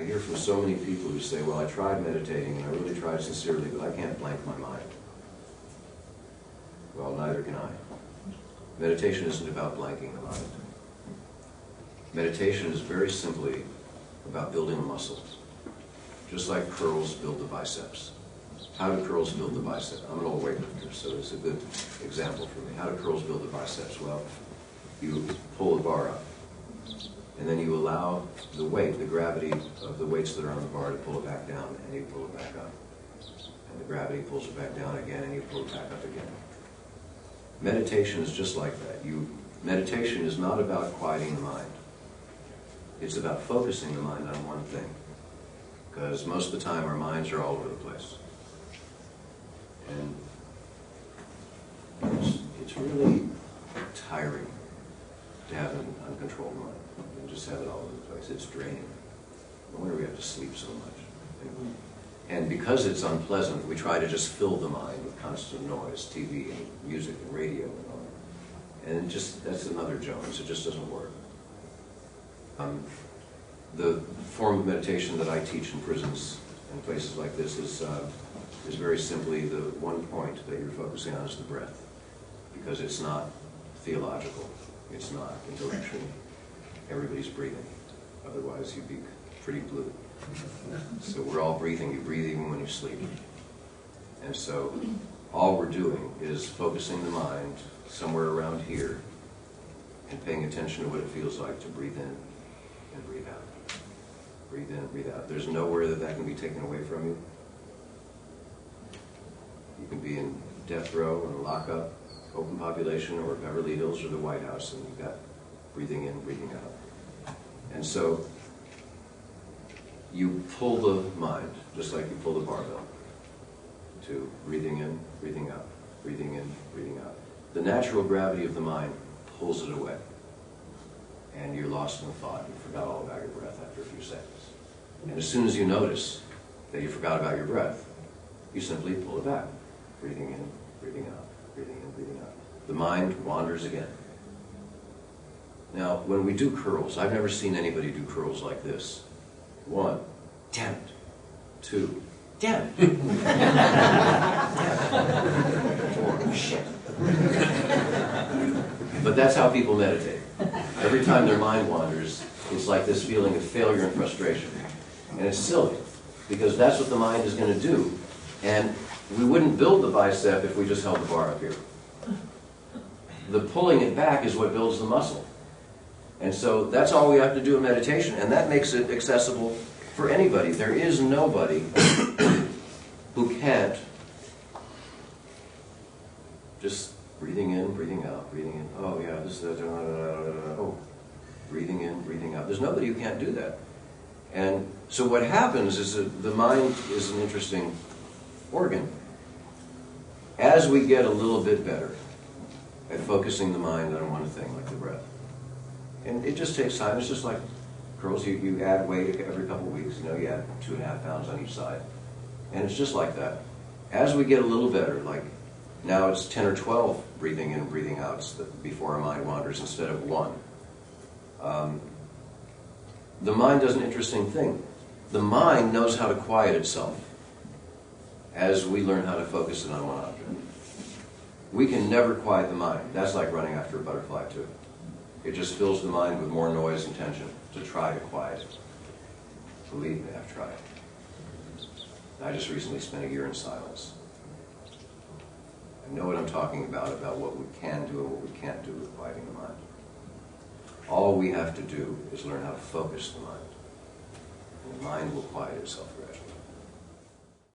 I hear from so many people who say, well, I tried meditating and I really tried sincerely, but I can't blank my mind. Well, neither can I. Meditation isn't about blanking the mind. Meditation is very simply about building a muscle. Just like curls build the biceps. How do curls build the bicep? I'm an old weightlifter, so it's a good example for me. How do curls build the biceps? Well, you pull the bar up, and then you allow the weight, the gravity of the weights that are on the bar to pull it back down, and you pull it back up. And the gravity pulls it back down again, and you pull it back up again. Meditation is just like that. Meditation is not about quieting the mind. It's about focusing the mind on one thing. Because most of the time our minds are all over the place. And it's really tiring to have an uncontrolled mind and just have it all over the place. It's draining. No wonder we have to sleep so much. And because it's unpleasant, we try to just fill the mind with constant noise, TV and music and radio and all that. And that's another Jones. It just doesn't work. The form of meditation that I teach in prisons and places like this is very simply the one point that you're focusing on is the breath. Because it's not theological. It's not intellectual. Everybody's breathing. Otherwise you'd be pretty blue. So we're all breathing. You breathe even when you sleep. And so all we're doing is focusing the mind somewhere around here and paying attention to what it feels like to breathe in and breathe out. Breathe in, breathe out. There's nowhere that can be taken away from you. You can be in death row and lockup, open population, or Beverly Hills or the White House, and you've got breathing in, breathing out. And so you pull the mind, just like you pull the barbell, to breathing in, breathing out, breathing in, breathing out. The natural gravity of the mind pulls it away. And you're lost in thought. You forgot all about your breath after a few seconds. And as soon as you notice that you forgot about your breath, you simply pull it back. Breathing in, breathing out, breathing in, breathing out. The mind wanders again. Now, when we do curls, I've never seen anybody do curls like this. 1, damn it. 2, damn it. Damn it. 4, shit. But that's how people meditate. Every time their mind wanders, it's like this feeling of failure and frustration. And it's silly, because that's what the mind is going to do. And we wouldn't build the bicep if we just held the bar up here. The pulling it back is what builds the muscle. And so that's all we have to do in meditation, and that makes it accessible for anybody. There is nobody who can't just breathing in, breathing out, breathing in. Oh yeah, this is oh, breathing in, breathing out. There's nobody who can't do that. And so what happens is that the mind is an interesting organ. As we get a little bit better at focusing the mind on one thing, like the breath, and it just takes time. It's just like curls. You add weight every couple of weeks. You add 2.5 pounds on each side, and it's just like that. As we get a little better, like now it's 10 or 12 breathing in and breathing out before our mind wanders instead of 1. The mind does an interesting thing. The mind knows how to quiet itself as we learn how to focus it on one object. We can never quiet the mind. That's like running after a butterfly too. It just fills the mind with more noise and tension to try to quiet it. Believe me, I've tried. I just recently spent a year in silence. I know what I'm talking about what we can do and what we can't do with quieting the mind. All we have to do is learn how to focus the mind. And the mind will quiet itself gradually.